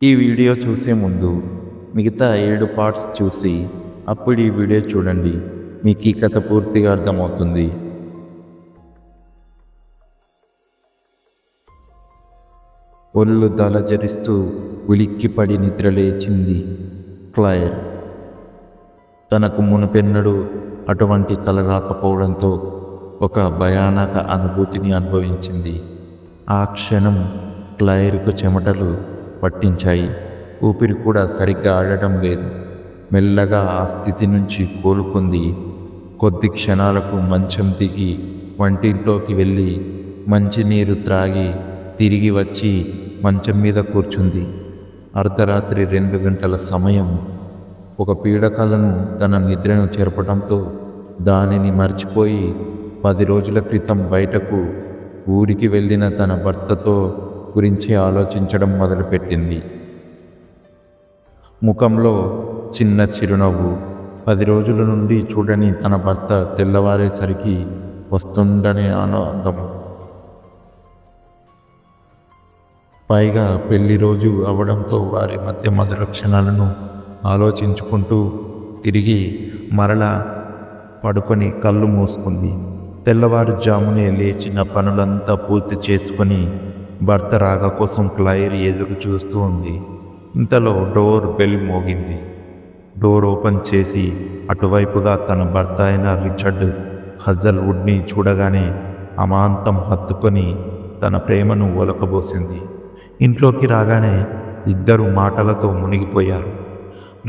ఈ వీడియో చూసే ముందు మిగతా 7 పార్ట్స్ చూసి అప్పుడు ఈ వీడియో చూడండి. మీకు ఈ కథ పూర్తిగా అర్థమవుతుంది. ఒళ్ళు దలజరిస్తూ ఉలిక్కిపడి నిద్రలేచింది క్లైర్. తనకు మునుపెన్నడూ అటువంటి కల రాకపోవడంతో ఒక భయానక అనుభూతిని అనుభవించింది. ఆ క్షణం క్లైర్కు చెమటలు పట్టించాయి. ఊపిరి కూడా సరిగ్గా ఆడటం లేదు. మెల్లగా ఆ స్థితి నుంచి కోలుకుంది. కొద్ది క్షణాలకు మంచం దిగి వంటింట్లోకి వెళ్ళి మంచినీరు త్రాగి తిరిగి వచ్చి మంచం మీద కూర్చుంది. అర్ధరాత్రి 2 గంటల సమయం. ఒక పీడకలను తన నిద్రను చెరపడంతో దానిని మర్చిపోయి 10 రోజుల క్రితం బయటకు ఊరికి వెళ్ళిన తన భర్తతో గురించి ఆలోచించడం మొదలుపెట్టింది. ముఖంలో చిన్న చిరునవ్వు. 10 రోజుల నుండి చూడని తన భర్త తెల్లవారేసరికి వస్తుందనే ఆనందం. పైగా పెళ్లి రోజు అవడంతో వారి మధ్య మధుర క్షణాలను ఆలోచించుకుంటూ తిరిగి మరలా పడుకొని కళ్ళు మూసుకుంది. తెల్లవారుజామునే లేచిన పనులంతా పూర్తి చేసుకొని భర్త రాక కోసం క్లైర్ ఎదురు చూస్తూ ఉంది. ఇంతలో డోర్ బెల్ మోగింది. డోర్ ఓపెన్ చేసి అటువైపుగా తన భర్త అయిన రిచర్డ్ హజల్వుడ్ని చూడగానే అమాంతం హత్తుకొని తన ప్రేమను ఒలకబోసింది. ఇంట్లోకి రాగానే ఇద్దరు మాటలతో మునిగిపోయారు.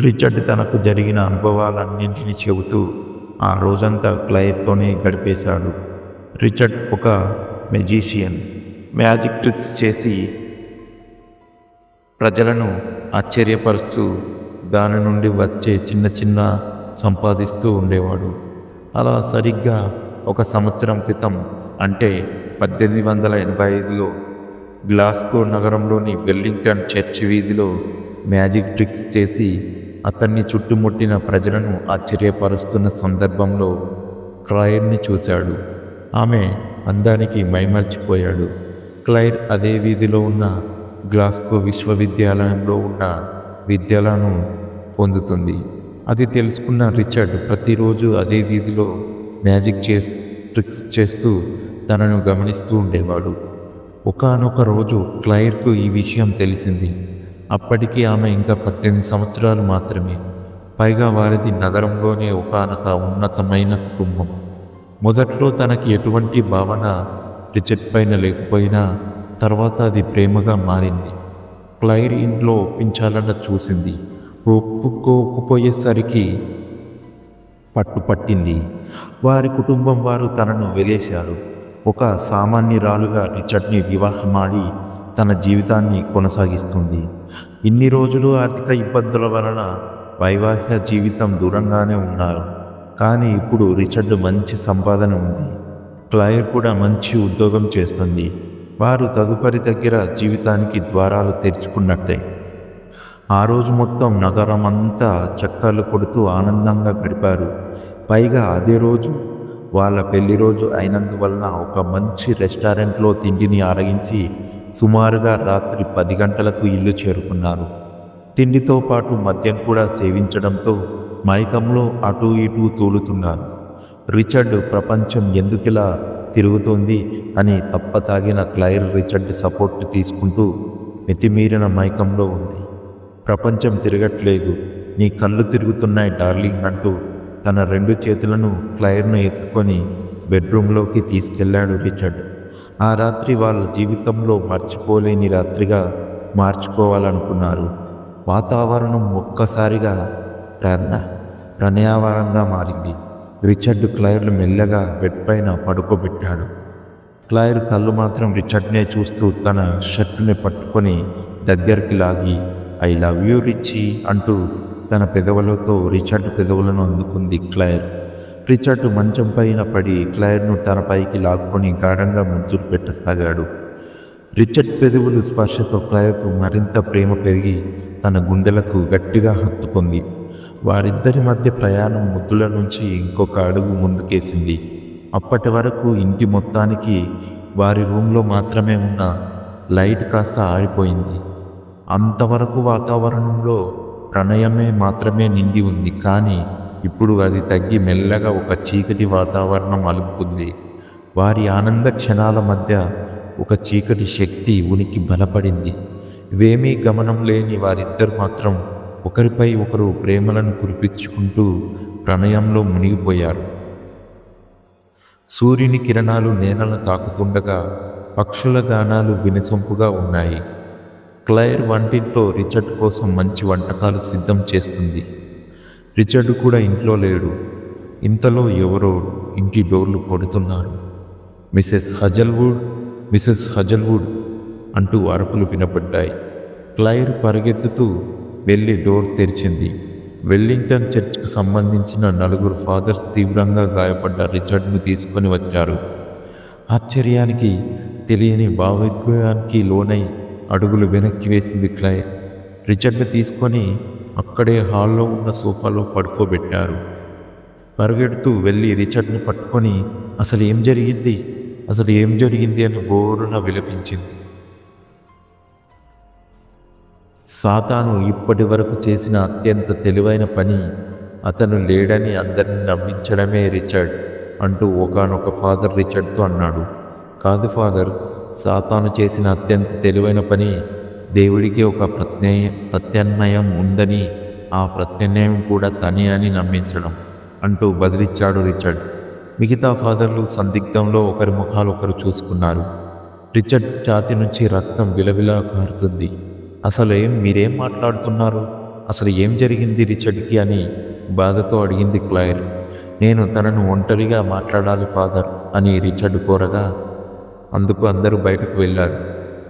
రిచర్డ్ తనకు జరిగిన అనుభవాలన్నింటినీ చెబుతూ ఆ రోజంతా క్లైర్తోనే గడిపేశాడు. రిచర్డ్ ఒక మెజీషియన్. మ్యాజిక్ ట్రిక్స్ చేసి ప్రజలను ఆశ్చర్యపరుస్తూ దాని నుండి వచ్చే చిన్న చిన్న సంపాదిస్తూ ఉండేవాడు. అలా సరిగ్గా 1 సంవత్సరం క్రితం, అంటే 1885లో గ్లాస్గో నగరంలోని వెల్లింగ్టన్ చర్చి వీధిలో మ్యాజిక్ ట్రిక్స్ చేసి అతన్ని చుట్టుముట్టిన ప్రజలను ఆశ్చర్యపరుస్తున్న సందర్భంలో క్లైర్ని చూశాడు. ఆమె అందానికి మైమర్చిపోయాడు. క్లైర్ అదే వీధిలో ఉన్న గ్లాస్గో విశ్వవిద్యాలయంలో ఉన్న విద్యలను పొందుతుంది. అది తెలుసుకున్న రిచర్డ్ ప్రతిరోజు అదే వీధిలో మ్యాజిక్ ట్రిక్స్ చేస్తూ తనను గమనిస్తూ ఉండేవాడు. ఒకానొక రోజు క్లైర్కు ఈ విషయం తెలిసింది. అప్పటికి ఆమె ఇంకా 18 సంవత్సరాలు మాత్రమే. పైగా వారిది నగరంలోనే ఒకానొక ఉన్నతమైన కుటుంబం. మొదట్లో తనకి ఎటువంటి భావన రిచర్డ్ పైన లేకపోయినా తర్వాత అది ప్రేమగా మారింది. క్లైర్ ఇంట్లో ఒప్పించాలన్న చూసింది. ఒప్పుకోకపోయేసరికి పట్టుపట్టింది. వారి కుటుంబం వారు తనను వెలేశారు. ఒక సామాన్యురాలుగా రిచర్డ్ని వివాహమాడి తన జీవితాన్ని కొనసాగిస్తుంది. ఇన్ని రోజులు ఆర్థిక ఇబ్బందుల వలన వైవాహిక జీవితం దూరంగానే ఉన్నారు. కానీ ఇప్పుడు రిచర్డ్ మంచి సంపాదన ఉంది. క్లైర్ కూడా మంచి ఉద్యోగం చేస్తుంది. వారు తదుపరి దగ్గర జీవితానికి ద్వారాలు తెరుచుకున్నట్టే. ఆ రోజు మొత్తం నగరం అంతా చక్కర్లు కొడుతూ ఆనందంగా గడిపారు. పైగా అదే రోజు వాళ్ళ పెళ్లి రోజు అయినందువలన ఒక మంచి రెస్టారెంట్లో తిండిని ఆరగించి సుమారుగా రాత్రి 10 గంటలకు ఇల్లు చేరుకున్నారు. తిండితో పాటు మద్యం కూడా సేవించడంతో మైకంలో అటూ ఇటూ తూలుతున్నారు. రిచర్డ్ ప్రపంచం ఎందుకిలా తిరుగుతోంది అని తప్పతాగిన క్లైర్ రిచర్డ్ సపోర్ట్ తీసుకుంటూ మితిమీరిన మైకంలో ఉంది. ప్రపంచం తిరగట్లేదు, నీ కళ్ళు తిరుగుతున్నాయి డార్లింగ్ అంటూ తన 2 చేతులను క్లైర్ను ఎత్తుకొని బెడ్రూమ్లోకి తీసుకెళ్లాడు రిచర్డ్. ఆ రాత్రి వాళ్ళ జీవితంలో మర్చిపోలేని రాత్రిగా మార్చుకోవాలనుకున్నారు. వాతావరణం ఒక్కసారిగా ప్రణయావరంగా మారింది. రిచర్డ్ క్లైర్ను మెల్లగా బెడ్ పైన పడుకోబెట్టాడు. క్లైర్ కళ్ళు మాత్రం రిచర్డ్నే చూస్తూ తన షర్టుని పట్టుకొని దగ్గరికి లాగి ఐ లవ్ యూ రిచీ అంటూ తన పెదవులతో రిచర్డ్ పెదవులను అందుకుంది క్లైర్. రిచర్డ్ మంచం పైన పడి క్లైర్ను తన పైకి లాక్కొని గాఢంగా ముద్దులు పెట్టసాగాడు. రిచర్డ్ పెదవులు స్పర్శతో క్లైర్కు మరింత ప్రేమ పెరిగి తన గుండెలకు గట్టిగా హత్తుకుంది. వారిద్దరి మధ్య ప్రయాణం ముద్దుల నుంచి ఇంకొక అడుగు ముందుకేసింది. అప్పటి వరకు ఇంటి మొత్తానికి వారి రూమ్లో మాత్రమే ఉన్న లైట్ కాస్త ఆరిపోయింది. అంతవరకు వాతావరణంలో ప్రణయమే మాత్రమే నిండి ఉంది. కానీ ఇప్పుడు అది తగ్గి మెల్లగా ఒక చీకటి వాతావరణం అలుపుకుంది. వారి ఆనంద క్షణాల మధ్య ఒక చీకటి శక్తి ఉనికి బలపడింది. ఇవేమీ గమనం లేని వారిద్దరు మాత్రం ఒకరిపై ఒకరు ప్రేమలను కురిపించుకుంటూ ప్రణయంలో మునిగిపోయారు. సూర్యుని కిరణాలు నేలను తాకుతుండగా పక్షుల గానాలు వినసొంపుగా ఉన్నాయి. క్లైర్ వంటింట్లో రిచర్డ్ కోసం మంచి వంటకాలు సిద్ధం చేస్తుంది. రిచర్డ్ కూడా ఇంట్లో లేడు. ఇంతలో ఎవరో ఇంటి డోర్లు కొడుతున్నారు. మిసెస్ హజల్వుడ్ అంటూ అరుపులు వినపడ్డాయి. క్లైర్ పరిగెత్తుతూ వెళ్ళి డోర్ తెరిచింది. వెల్లింగ్టన్ చర్చ్కు సంబంధించిన 4 ఫాదర్స్ తీవ్రంగా గాయపడ్డ రిచర్డ్ను తీసుకొని వచ్చారు. ఆశ్చర్యానికి తెలియని భావోద్వేగానికి లోనై అడుగులు వెనక్కి వేసింది క్లైర్. రిచర్డ్ని తీసుకొని అక్కడే హాల్లో ఉన్న సోఫాలో పడుకోబెట్టారు. పరిగెడుతూ వెళ్ళి రిచర్డ్ని పట్టుకొని అసలు ఏం జరిగింది అని బోరున విలపించింది. సాతాను ఇప్పటి వరకు చేసిన అత్యంత తెలివైన పని అతను లేడని అందరిని నమ్మించడమే రిచర్డ్ అంటూ ఒకానొక ఫాదర్ రిచర్డ్తో అన్నాడు. కాదు ఫాదర్, సాతాను చేసిన అత్యంత తెలివైన పని దేవుడికి ఒక ప్రత్యామ్నాయం ఉందని, ఆ ప్రత్యామ్నాయం కూడా తనే అని నమ్మించడం అంటూ బదిలిచ్చాడు రిచర్డ్. మిగతా ఫాదర్లు సందిగ్ధంలో ఒకరి ముఖాలు ఒకరు చూసుకున్నారు. రిచర్డ్ ఛాతి నుంచి రక్తం విలవిలా కారుతుంది. మీరేం మాట్లాడుతున్నారు? అసలు ఏం జరిగింది రిచర్డ్కి అని బాధతో అడిగింది క్లైర్. నేను తనను ఒంటరిగా మాట్లాడాలి ఫాదర్ అని రిచర్డ్ కోరగా అందుకు అందరూ బయటకు వెళ్ళారు.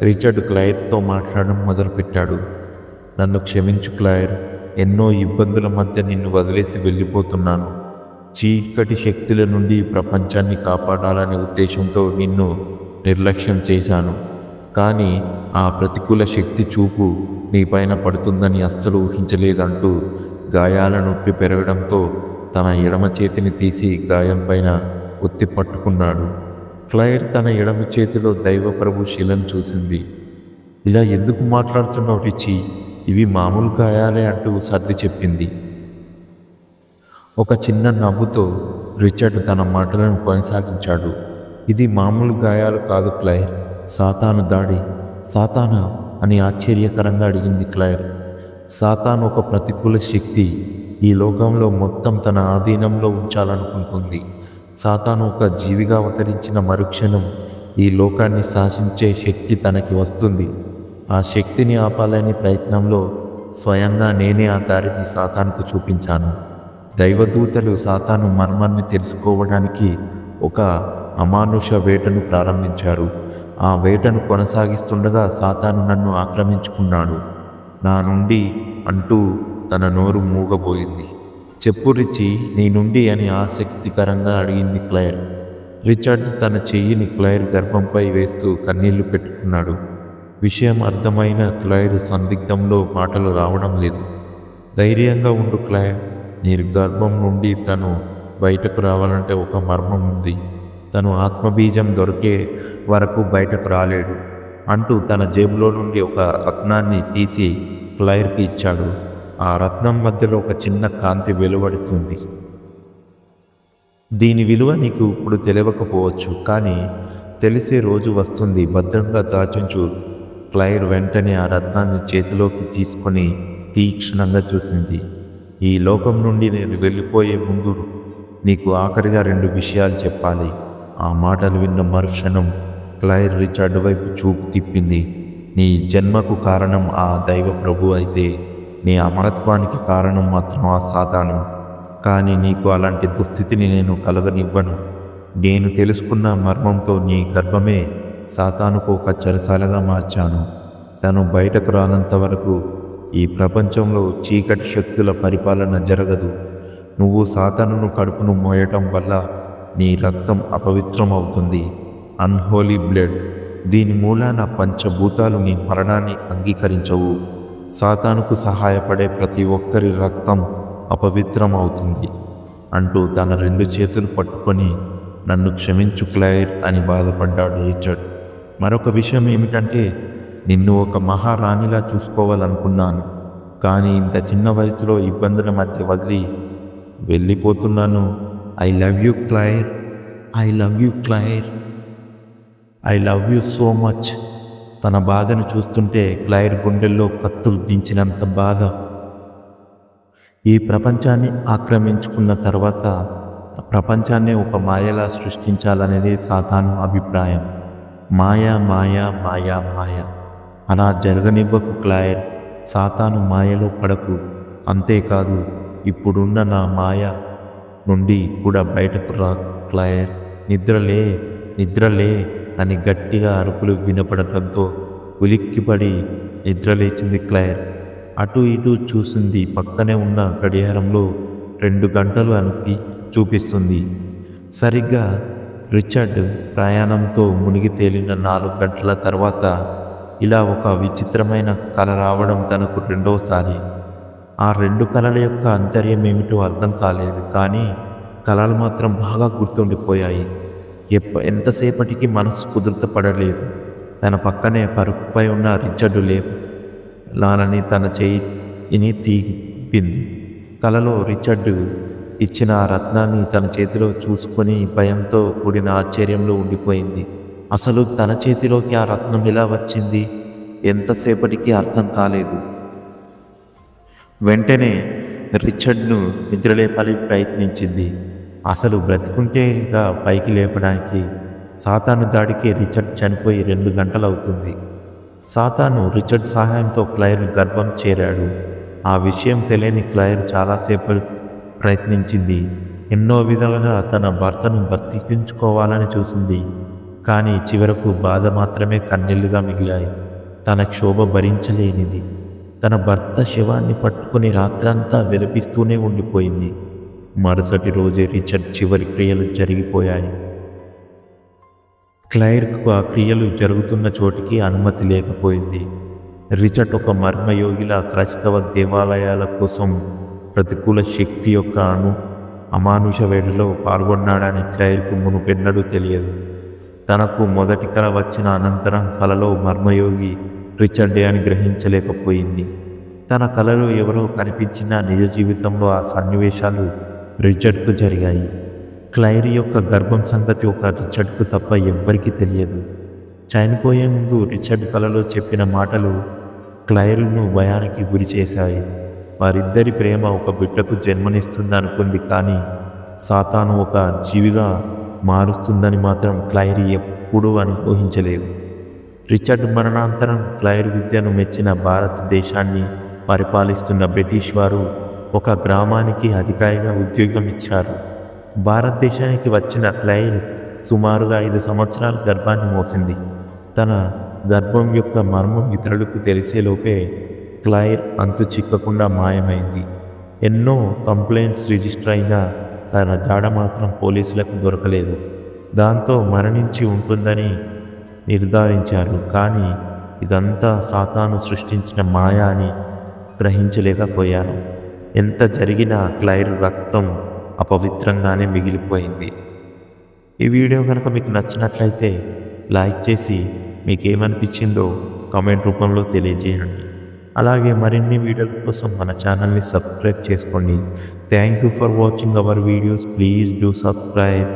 రిచర్డ్ క్లైర్తో మాట్లాడడం మొదలుపెట్టాడు. నన్ను క్షమించు క్లైర్, ఎన్నో ఇబ్బందుల మధ్య నిన్ను వదిలేసి వెళ్ళిపోతున్నాను. చీకటి శక్తుల నుండి ప్రపంచాన్ని కాపాడాలనే ఉద్దేశంతో నిన్ను నిర్లక్ష్యం చేశాను. కానీ ఆ ప్రతికూల శక్తి చూపు నీపైన పడుతుందని అస్సలు ఊహించలేదంటూ గాయాల నొప్పి పెరగడంతో తన ఎడమ చేతిని తీసి గాయం పైన ఒత్తి పట్టుకున్నాడు. క్లైర్ తన ఎడమ చేతిలో దైవప్రభు శిలను చూసింది. ఇలా ఎందుకు మాట్లాడుతున్నావు రిచి? ఇవి మామూలు గాయాలే అంటూ సర్ది చెప్పింది. ఒక చిన్న నవ్వుతో రిచర్డ్ తన మాటలను కొనసాగించాడు. ఇది మామూలు గాయాలు కాదు క్లైర్, సాతాను దాడి. సాతానా అని ఆశ్చర్యకరంగా అడిగింది క్లైర్. సాతాను ఒక ప్రతికూల శక్తి. ఈ లోకంలో మొత్తం తన ఆధీనంలో ఉంచాలనుకుంటుంది. సాతాను ఒక జీవిగా అవతరించిన మరుక్షణం ఈ లోకాన్ని శాసించే శక్తి తనకి వస్తుంది. ఆ శక్తిని ఆపాలని ప్రయత్నంలో స్వయంగా నేనే ఆ దారిని సాతానుకు చూపించాను. దైవదూతలు సాతాను మర్మాన్ని తెలుసుకోవడానికి ఒక అమానుష వేటను ప్రారంభించారు. ఆ వేటను కొనసాగిస్తుండగా సాతాను నన్ను ఆక్రమించుకున్నాడు. నా నుండి అంటూ తన నోరు మూగబోయింది. చెప్పు రిచి, నీ నుండి అని ఆసక్తికరంగా అడిగింది క్లైర్. రిచర్డ్ తన చెయ్యిని క్లైర్ గర్భంపై వేస్తూ కన్నీళ్లు పెట్టుకున్నాడు. విషయం అర్థమైన క్లైర్ సందిగ్ధంలో మాటలు రావడం లేదు. ధైర్యంగా ఉండు క్లైర్, నీ గర్భం నుండి తను బయటకు రావాలంటే ఒక మర్మం ఉంది. తను ఆత్మబీజం దొరికే వరకు బయటకు రాలేడు అంటూ తన జేబులో నుండి ఒక రత్నాన్ని తీసి క్లైర్కి ఇచ్చాడు. ఆ రత్నం మధ్యలో ఒక చిన్న కాంతి వెలువడుతుంది. దీని విలువ నీకు ఇప్పుడు తెలియకపోవచ్చు, కానీ తెలిసే రోజు వస్తుంది. భద్రంగా దాచుంచు. క్లైర్ వెంటనే ఆ రత్నాన్ని చేతిలోకి తీసుకొని తీక్షణంగా చూసింది. ఈ లోకం నుండి నేను వెళ్ళిపోయే ముందు నీకు ఆఖరిగా 2 విషయాలు చెప్పాలి. ఆ మాటలు విన్న మరుక్షణం క్లైర్ రిచర్డ్ వైపు చూపు తిప్పింది. నీ జన్మకు కారణం ఆ దైవ ప్రభు అయితే నీ అమరత్వానికి కారణం మాత్రం ఆ సాతాను. కానీ నీకు అలాంటి దుస్థితిని నేను కలగనివ్వను. నేను తెలుసుకున్న మర్మంతో నీ గర్భమే సాతానుకు ఒక చెరసాలగా మార్చాను. తను బయటకు రానంత వరకు ఈ ప్రపంచంలో చీకటి శక్తుల పరిపాలన జరగదు. నువ్వు సాతానును కడుపును మోయటం వల్ల నీ రక్తం అపవిత్రం అవుతుంది. Unholy blood. దీని మూలాన పంచభూతాలు నీ మరణాన్ని అంగీకరించవు. సాతానుకు సహాయపడే ప్రతి ఒక్కరి రక్తం అపవిత్రం అవుతుంది అంటూ తన 2 చేతులు పట్టుకొని నన్ను క్షమించు క్లైర్ అని బాధపడ్డాడు రిచర్డ్. మరొక విషయం ఏమిటంటే నిన్ను ఒక మహారాణిలా చూసుకోవాలనుకున్నాను, కానీ ఇంత చిన్న వయసులో ఇబ్బందుల మధ్య వదిలి వెళ్ళిపోతున్నాను. I love you Claire, I love you Claire, I love you so much. తన బాధను చూస్తుంటే క్లైర్ గుండెల్లో కత్తులు దించినంత బాధ. ఈ ప్రపంచాన్ని ఆక్రమించుకున్న తర్వాత ప్రపంచాన్నే ఒక మాయలా సృష్టించాలనేది సాతాను అభిప్రాయం. మాయా మాయా మాయా మాయ. అలా జరగనివ్వకు క్లైర్. సాతాను మాయలో పడకు. అంతేకాదు, ఇప్పుడున్న నా మాయ నుండి కూడా బయటకు రా క్లైర్. నిద్రలే, నిద్రలే అని గట్టిగా అరుపులు వినపడటంతో ఉలిక్కిపడి నిద్రలేచింది క్లైర్. అటు ఇటు చూసింది. పక్కనే ఉన్న గడియారంలో 2 గంటలు అని చూపిస్తుంది. సరిగ్గా రిచర్డ్ ప్రయాణంతో మునిగి తేలిన 4 గంటల తర్వాత ఇలా ఒక విచిత్రమైన కల రావడం తనకు రెండోసారి. ఆ 2 కలల యొక్క అంతర్యం ఏమిటో అర్థం కాలేదు, కానీ కలలు మాత్రం బాగా గుర్తుండిపోయాయి. ఎంతసేపటికి మనసు కుదురుతపడలేదు. తన పక్కనే పరుపుపై ఉన్న రిచర్డు లానని తన చేయిని తీపింది. కలలో రిచర్డు ఇచ్చిన ఆ రత్నాన్ని తన చేతిలో చూసుకొని భయంతో కూడిన ఆశ్చర్యంలో ఉండిపోయింది. అసలు తన చేతిలోకి ఆ రత్నం ఎలా వచ్చింది? ఎంతసేపటికి అర్థం కాలేదు. వెంటనే రిచర్డ్ను నిద్రలేపాలి ప్రయత్నించింది. అసలు బ్రతికుంటేగా పైకి లేపడానికి. సాతాను దాడికి రిచర్డ్ చనిపోయి 2 గంటలవుతుంది. సాతాను రిచర్డ్ సహాయంతో క్లైర్ గర్భం చేరాడు. ఆ విషయం తెలియని క్లైర్ చాలాసేపు ప్రయత్నించింది. ఎన్నో విధాలుగా తన భర్తను బ్రతికించుకోవాలని చూసింది, కానీ చివరకు బాధ మాత్రమే కన్నీళ్లుగా మిగిలాయి. తన క్షోభ భరించలేనిది. తన భర్త శవాన్ని పట్టుకుని రాత్రంతా విలపిస్తూనే ఉండిపోయింది. మరుసటి రోజే రిచర్డ్ చివరి క్రియలు జరిగిపోయాయి. క్లైర్కు ఆ క్రియలు జరుగుతున్న చోటికి అనుమతి లేకపోయింది. రిచర్డ్ ఒక మర్మయోగిలా క్రైస్తవ దేవాలయాల కోసం ప్రతికూల శక్తి యొక్క అమానుష వేటలో పాల్గొన్నాడని క్లైర్కు మునుపెన్నడూ తెలియదు. తనకు మొదటి కల వచ్చిన అనంతరం కలలో మర్మయోగి రిచర్డే అని గ్రహించలేకపోయింది. తన కలలో ఎవరో కనిపించిన నిజ జీవితంలో ఆ సన్నివేశాలు రిచర్డ్కు జరిగాయి. క్లైర్ యొక్క గర్భం సంగతి ఒక రిచర్డ్కు తప్ప ఎవ్వరికీ తెలియదు. చనిపోయే ముందు రిచర్డ్ కలలో చెప్పిన మాటలు క్లైర్ను భయానికి గురి చేశాయి. వారిద్దరి ప్రేమ ఒక బిడ్డకు జన్మనిస్తుందనుకుంది, కానీ సాతాను ఒక జీవిగా మారుస్తుందని మాత్రం క్లైర్ ఎప్పుడూ ఊహించలేదు. రిచర్డ్ మరణాంతరం క్లైర్ విద్యను మెచ్చిన భారతదేశాన్ని పరిపాలిస్తున్న బ్రిటిష్ వారు ఒక గ్రామానికి అధికారిగా ఉద్యోగం ఇచ్చారు. భారతదేశానికి వచ్చిన క్లైర్ సుమారుగా 5 సంవత్సరాల గర్భాన్ని మోసింది. తన గర్భం యొక్క మర్మం ఇతరులకు తెలిసేలోపే క్లైర్ అంతు చిక్కకుండా మాయమైంది. ఎన్నో కంప్లైంట్స్ రిజిస్టర్ అయినా తన జాడ మాత్రం పోలీసులకు దొరకలేదు. దాంతో మరణించి ఉంటుందని నిర్ధారించారు. కానీ ఇదంతా సాతాను సృష్టించిన మాయ అని గ్రహించలేకపోయారు. ఎంత జరిగినా క్లైర్ రక్తం అపవిత్రంగానే మిగిలిపోయింది. ఈ వీడియో కనుక మీకు నచ్చినట్లయితే లైక్ చేసి మీకేమనిపించిందో కామెంట్ రూపంలో తెలియజేయండి. అలాగే మరిన్ని వీడియోల కోసం మన ఛానల్ని సబ్స్క్రైబ్ చేసుకోండి. Thank you for watching our videos. Please do subscribe.